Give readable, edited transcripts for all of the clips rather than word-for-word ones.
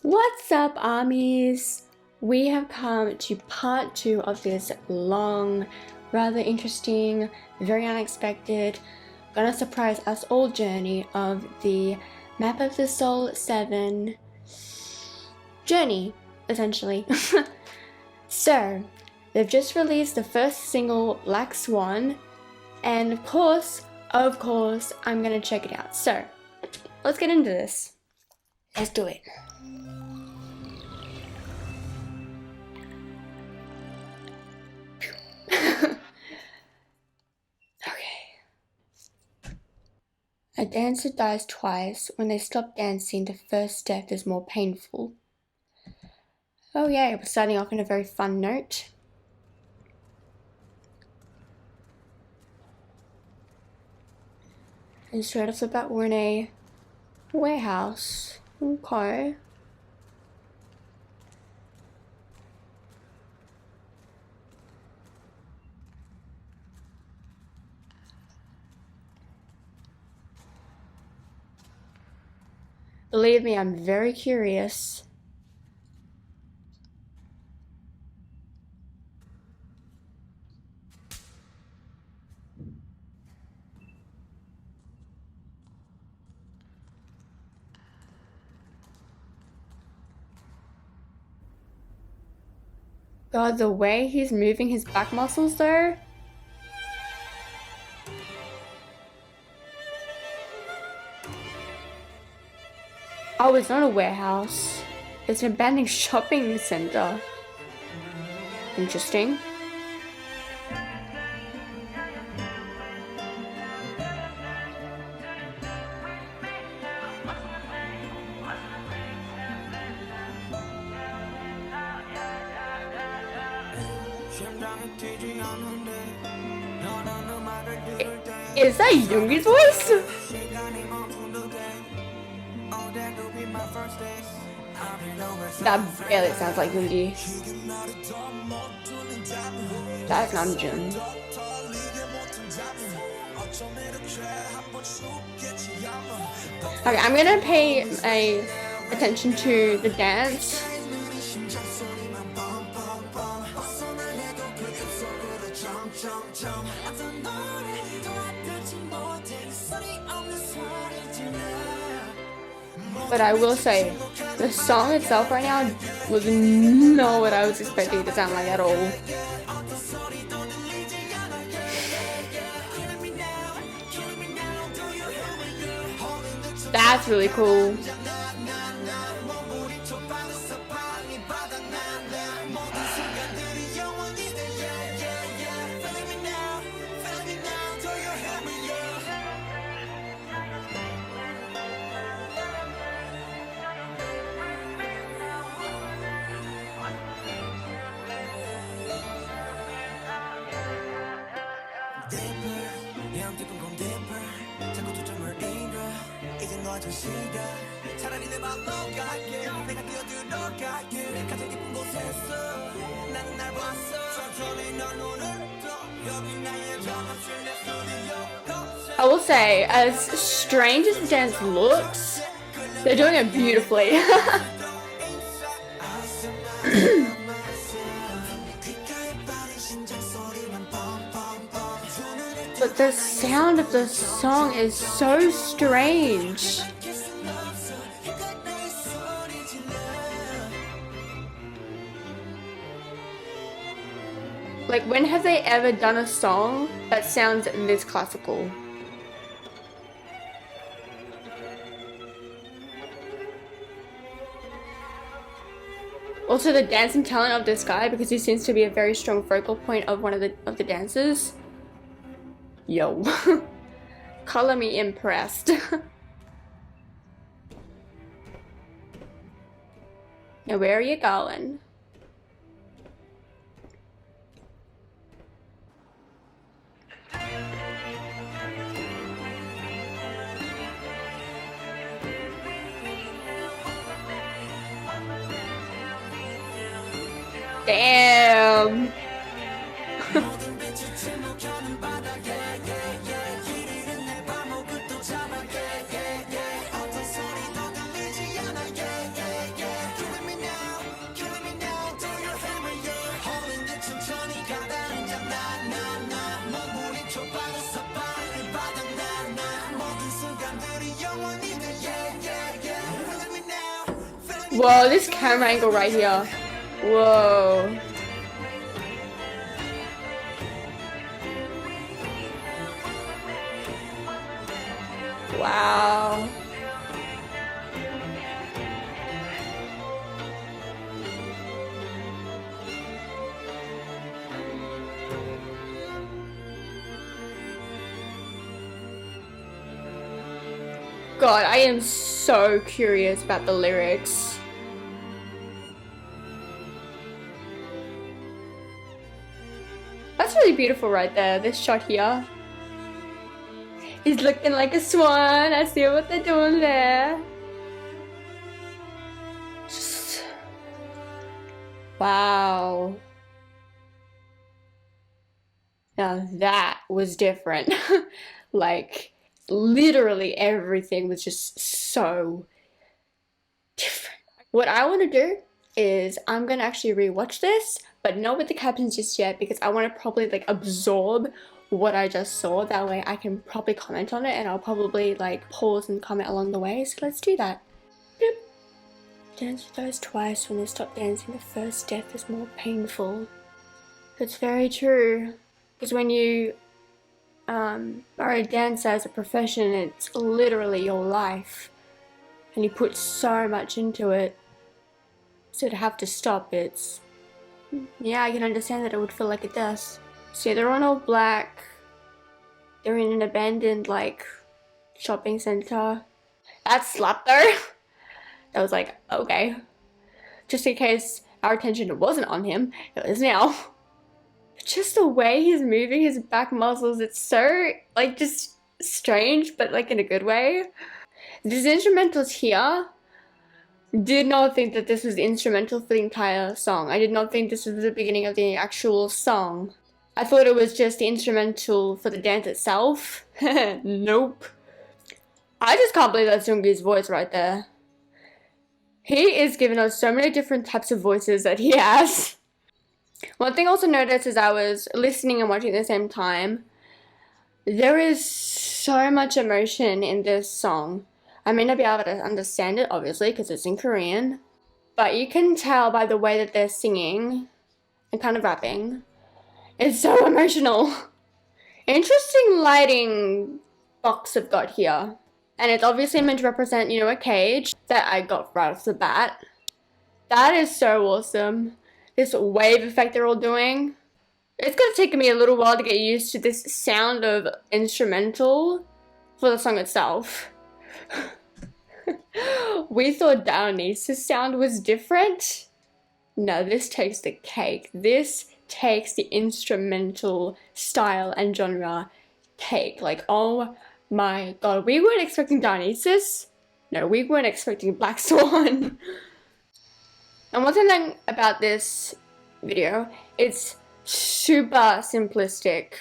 What's up, armies? We have come to part 2 of this long, rather interesting, very unexpected, gonna surprise us all journey of the Map of the Soul 7 journey, essentially. So, they've just released the first single, Black Swan, and of course, I'm gonna check it out. So, let's get into this. Let's do it. A dancer dies twice. When they stop dancing, the first death is more painful. Oh yeah, we're starting off on a very fun note. And straight off the bat, we're in a warehouse. Okay. Believe me, I'm very curious. God, the way he's moving his back muscles though. Oh, it's not a warehouse. It's an abandoned shopping center. Interesting. Is that Yoongi's voice? That barely sounds like Yoongi. That's Namjoon. Okay, I'm gonna pay attention to the dance. But I will say, the song itself right now was not what I was expecting it to sound like at all. That's really cool. I will say, as strange as the dance looks, they're doing it beautifully. But the sound of the song is so strange. Like, when have they ever done a song that sounds this classical? Also, the dancing talent of this guy, because he seems to be a very strong focal point of one of the dancers. Yo. Color me impressed. Now, where are you going? Damn. Whoa, this camera angle right here. Whoa. Wow. God, I am so curious about the lyrics. That's really beautiful right there, this shot here. He's looking like a swan. I see what they're doing there. Just... wow. Now that was different. Like, literally everything was just so different. What I want to do is I'm going to actually rewatch this, but not with the captions just yet, because I want to probably like absorb what I just saw. That way I can probably comment on it, and I'll probably like pause and comment along the way. So let's do that. Boop. Dance with those twice. When they stop dancing, the first death is more painful. It's very true, because when you are a dancer as a profession, it's literally your life, and you put so much into it. So to have to stop, it's, yeah, I can understand that it would feel like a death. See, they're on all black. They're in an abandoned, like, shopping center. That slapped though. That was like, okay. Just in case our attention wasn't on him, it is now. Just the way he's moving his back muscles, it's so, like, just strange, but like in a good way. These instrumentals here, did not think that this was the instrumental for the entire song. I did not think this was the beginning of the actual song. I thought it was just the instrumental for the dance itself. Nope. I just can't believe that's Jungkook's voice right there. He is giving us so many different types of voices that he has. One thing I also noticed as I was listening and watching at the same time, there is so much emotion in this song. I may not be able to understand it, obviously, because it's in Korean, but you can tell by the way that they're singing and kind of rapping. It's so emotional. Interesting lighting box I've got here. And it's obviously meant to represent, you know, a cage that I got right off the bat. That is so awesome. This wave effect they're all doing. It's going to take me a little while to get used to this sound of instrumental for the song itself. We thought Dionysus' sound was different. No, this takes the cake. This takes the instrumental style and genre cake. Like, oh my god, we weren't expecting Dionysus. No, we weren't expecting Black Swan. And one thing about this video, it's super simplistic.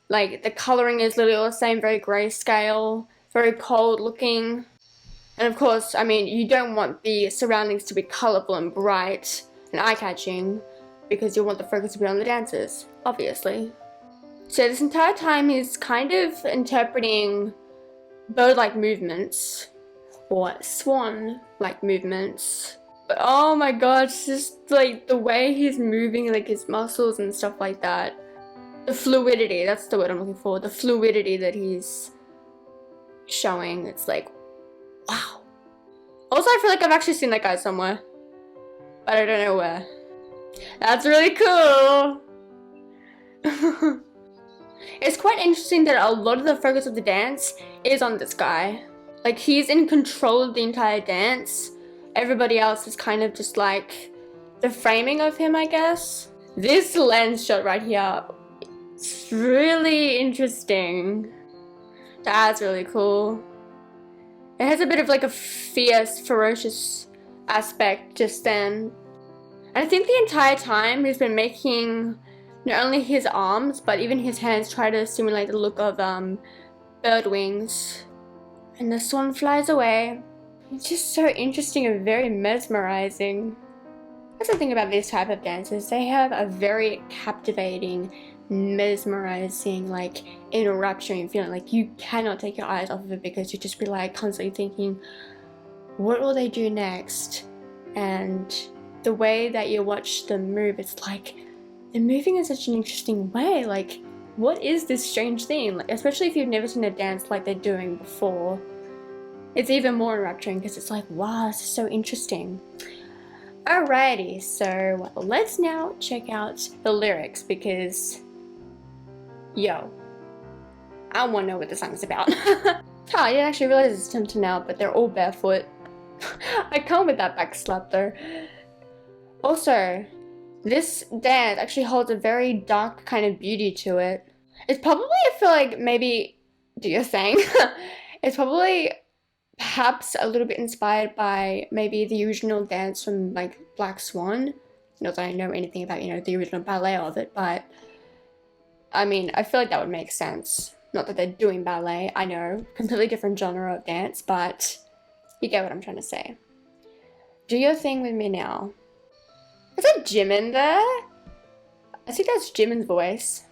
Like, the coloring is literally all the same, very grayscale, very cold looking. And of course, I mean, you don't want the surroundings to be colorful and bright and eye-catching, because you want the focus to be on the dancers, obviously. So this entire time he's kind of interpreting bird-like movements, or swan-like movements. But oh my gosh, just like the way he's moving, like his muscles and stuff like that. The fluidity, that's the word I'm looking for. The fluidity that he's showing, it's like, wow. Also, I feel like I've actually seen that guy somewhere, but I don't know where. That's really cool. It's quite interesting that a lot of the focus of the dance is on this guy. Like, he's in control of the entire dance. Everybody else is kind of just like the framing of him, I guess. This lens shot right here, it's really interesting. That's really cool. It has a bit of like a fierce, ferocious aspect just then. And I think the entire time he's been making not only his arms, but even his hands try to simulate the look of bird wings. And the swan flies away. It's just so interesting and very mesmerizing. That's the thing about these type of dances. They have a very captivating, mesmerizing, like enrapturing feeling. Like, you cannot take your eyes off of it, because you just be like constantly thinking, what will they do next? and the way that you watch them move, it's like they're moving in such an interesting way. Like, what is this strange thing? Like, especially if you've never seen a dance like they're doing before, it's even more enrapturing because it's like, wow, this is so interesting. Alrighty, so let's now check out the lyrics because, yo, I want to know what the song's about. Oh, I didn't actually realize it's until now, but they're all barefoot. I can't with that back slap though. Also, this dance actually holds a very dark kind of beauty to it. It's probably, I feel like, maybe, do your thing. It's probably perhaps a little bit inspired by maybe the original dance from like Black Swan. Not that I know anything about, you know, the original ballet of it, but I mean, I feel like that would make sense. Not that they're doing ballet, I know, completely different genre of dance, but you get what I'm trying to say. Do your thing with me now. Is that Jimin there? I think that's Jimin's voice.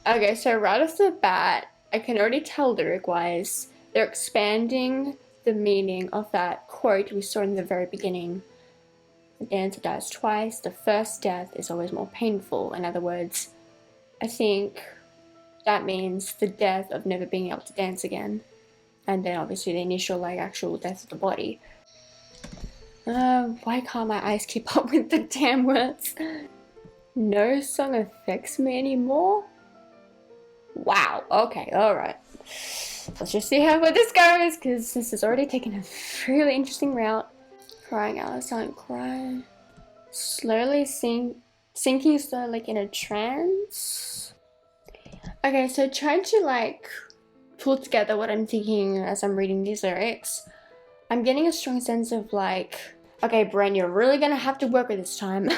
Okay, so right off the bat, I can already tell lyric-wise, they're expanding the meaning of that quote we saw in the very beginning. The dancer dies twice, the first death is always more painful. In other words, I think that means the death of never being able to dance again. And then obviously the initial like actual death of the body. Why can't my eyes keep up with the damn words? No song affects me anymore? Wow, okay, alright. Let's just see how this goes, because this has already taken a really interesting route. Crying out, silent cry. Slowly sinking slowly like in a trance. Okay, so trying to like pull together what I'm thinking as I'm reading these lyrics. I'm getting a strong sense of like, okay, Bren, you're really gonna have to work with this time.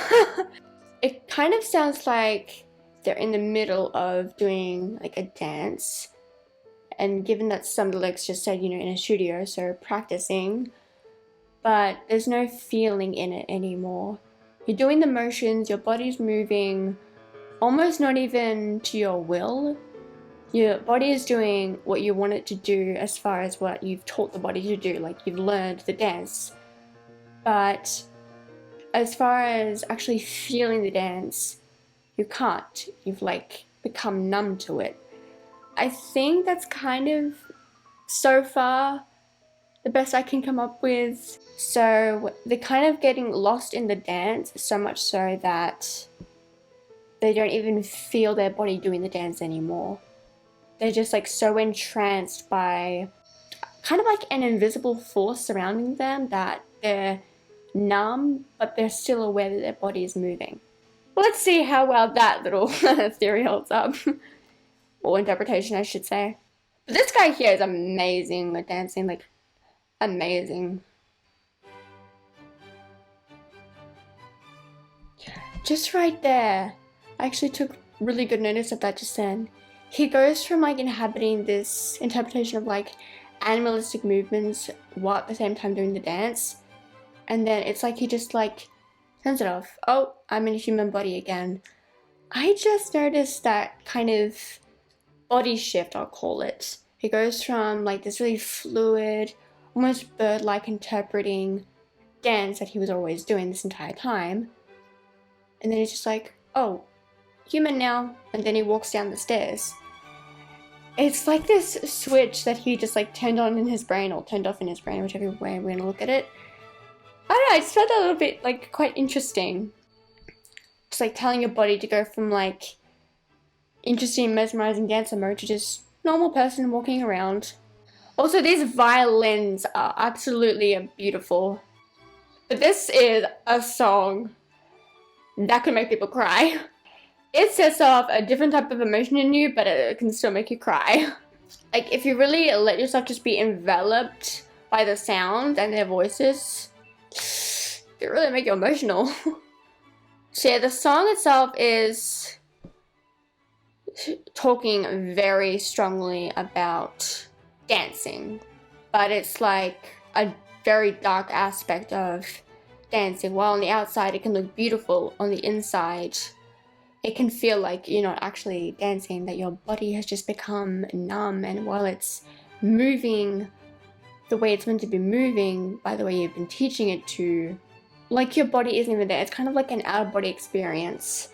It kind of sounds like they're in the middle of doing like a dance. And given that some of the lyrics just said, you know, in a studio, so practicing, but there's no feeling in it anymore. You're doing the motions, your body's moving, almost not even to your will. Your body is doing what you want it to do as far as what you've taught the body to do, like you've learned the dance. But as far as actually feeling the dance, you can't. You've like become numb to it. I think that's kind of, so far, the best I can come up with. So they're kind of getting lost in the dance, so much so that they don't even feel their body doing the dance anymore. They're just like so entranced by kind of like an invisible force surrounding them that they're numb, but they're still aware that their body is moving. Let's see how well that little theory holds up. Or interpretation, I should say. But this guy here is amazing at dancing, like, amazing. Just right there. I actually took really good notice of that just then. He goes from like inhabiting this interpretation of like animalistic movements while at the same time doing the dance. And then it's like he just like turns it off. Oh, I'm in a human body again. I just noticed that kind of body shift, I'll call it. It goes from like this really fluid, almost bird-like interpreting dance that he was always doing this entire time. And then he's just like, oh, human now. And then he walks down the stairs. It's like this switch that he just like turned on in his brain or turned off in his brain, whichever way we're gonna look at it. I don't know, I just found that a little bit like quite interesting. Just like telling your body to go from like interesting, mesmerizing dancer mode to just normal person walking around. Also, these violins are absolutely beautiful. But this is a song that could make people cry. It sets off a different type of emotion in you, but it can still make you cry. Like, if you really let yourself just be enveloped by the sound and their voices, it really make you emotional. So yeah, the song itself is talking very strongly about dancing, but it's like a very dark aspect of dancing. While on the outside it can look beautiful, on the inside it can feel like you're not actually dancing, that your body has just become numb, and while it's moving the way it's meant to be moving, by the way you've been teaching it to, like your body isn't even there. It's kind of like an out-of-body experience.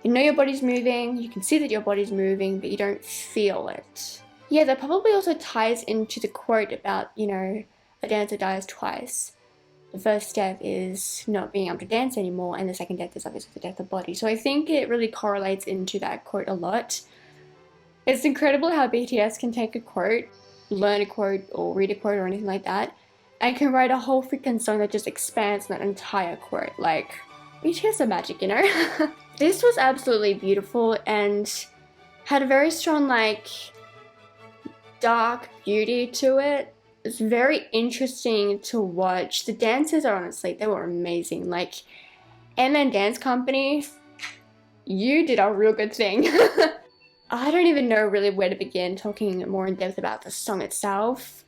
You know your body's moving, you can see that your body's moving, but you don't feel it. Yeah, that probably also ties into the quote about, you know, a dancer dies twice. The first death is not being able to dance anymore, and the second death is obviously the death of body. So I think it really correlates into that quote a lot. It's incredible how BTS can take a quote, learn a quote, or read a quote or anything like that, and can write a whole freaking song that just expands on that entire quote. Like, BTS are magic, you know? This was absolutely beautiful and had a very strong, like, dark beauty to it. It's very interesting to watch. The dances are honestly, they were amazing. Like, MN Dance Company, you did a real good thing. I don't even know really where to begin talking more in depth about the song itself.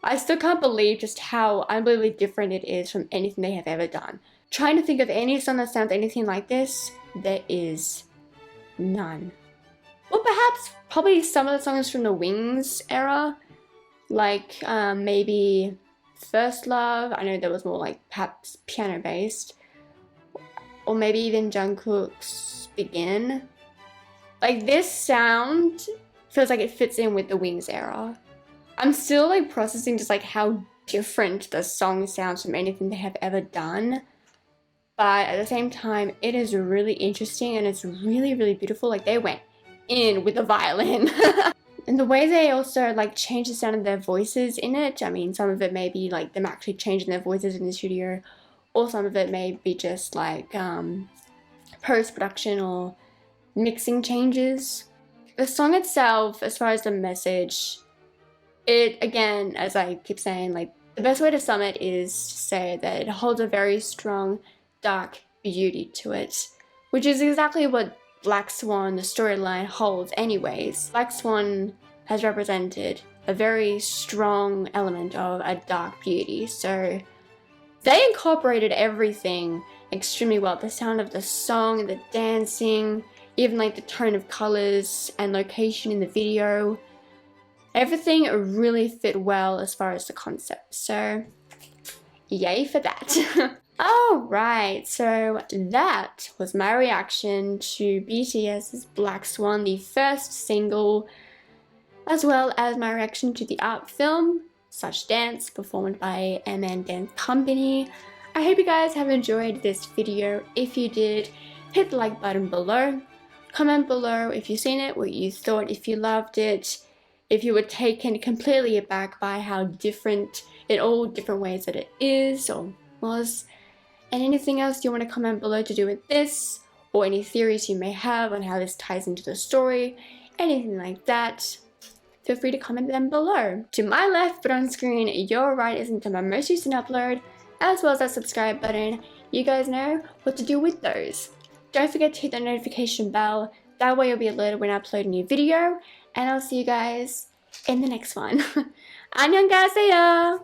I still can't believe just how unbelievably different it is from anything they have ever done. Trying to think of any song that sounds anything like this, there is none. Or perhaps probably some of the songs from the Wings era, like maybe First Love. I know that was more like perhaps piano based, or maybe even Jungkook's Begin. Like, this sound feels like it fits in with the Wings era. I'm still like processing just like how different the song sounds from anything they have ever done. But at the same time, it is really interesting and it's really, really beautiful. Like, they went in with the violin. And the way they also like change the sound of their voices in it. I mean, some of it may be like them actually changing their voices in the studio, or some of it may be just like post-production or mixing changes. The song itself, as far as the message, it, again, as I keep saying, like, the best way to sum it is to say that it holds a very strong, dark beauty to it, which is exactly what Black Swan, the storyline, holds anyways. Black Swan has represented a very strong element of a dark beauty, so they incorporated everything extremely well. The sound of the song, the dancing, even like the tone of colors and location in the video. Everything really fit well as far as the concept, so yay for that. Alright, so that was my reaction to BTS's Black Swan, the first single, as well as my reaction to the art film / dance performed by MN Dance Company. I hope you guys have enjoyed this video. If you did, hit the like button below. Comment below if you've seen it, what you thought, if you loved it, if you were taken completely aback by how different, in all different ways that it is or was, and anything else you want to comment below to do with this, or any theories you may have on how this ties into the story, anything like that, feel free to comment them below. To my left, but on screen, your right is into my most recent upload, as well as that subscribe button. You guys know what to do with those. Don't forget to hit the notification bell, that way you'll be alerted when I upload a new video, and I'll see you guys in the next one. 안녕하세요.